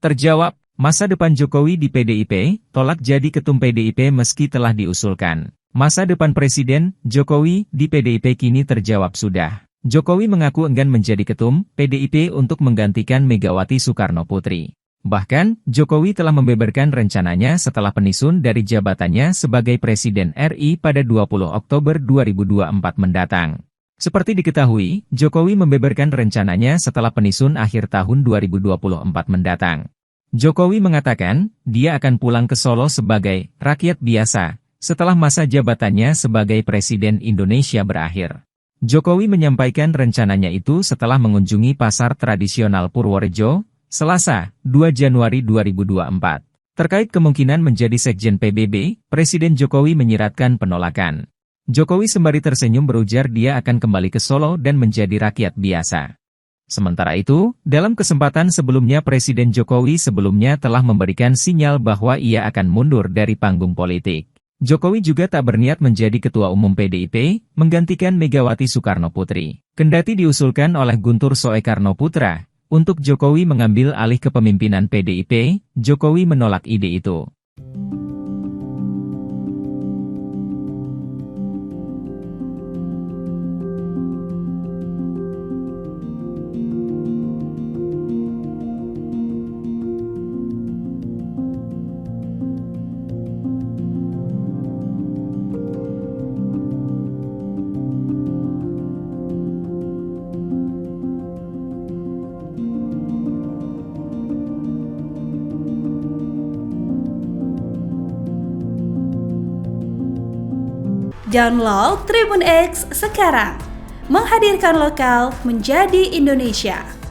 Terjawab, masa depan Jokowi di PDIP, tolak jadi ketum PDIP meski telah diusulkan. Masa depan Presiden Jokowi di PDIP kini terjawab sudah. Jokowi mengaku enggan menjadi ketum PDIP untuk menggantikan Megawati Soekarnoputri. Bahkan, Jokowi telah membeberkan rencananya setelah pensiun dari jabatannya sebagai Presiden RI pada 20 Oktober 2024 mendatang. Seperti diketahui, Jokowi membeberkan rencananya setelah pensiun akhir tahun 2024 mendatang. Jokowi mengatakan, dia akan pulang ke Solo sebagai rakyat biasa, setelah masa jabatannya sebagai Presiden Indonesia berakhir. Jokowi menyampaikan rencananya itu setelah mengunjungi pasar tradisional Purworejo, Selasa, 2 Januari 2024. Terkait kemungkinan menjadi Sekjen PBB, Presiden Jokowi menyiratkan penolakan. Jokowi sembari tersenyum berujar dia akan kembali ke Solo dan menjadi rakyat biasa. Sementara itu, dalam kesempatan sebelumnya Presiden Jokowi sebelumnya telah memberikan sinyal bahwa ia akan mundur dari panggung politik. Jokowi juga tak berniat menjadi Ketua Umum PDIP, menggantikan Megawati Soekarnoputri. Kendati diusulkan oleh Guntur Soekarnoputra, untuk Jokowi mengambil alih kepemimpinan PDIP, Jokowi menolak ide itu. Download Tribun X sekarang, menghadirkan lokal menjadi Indonesia.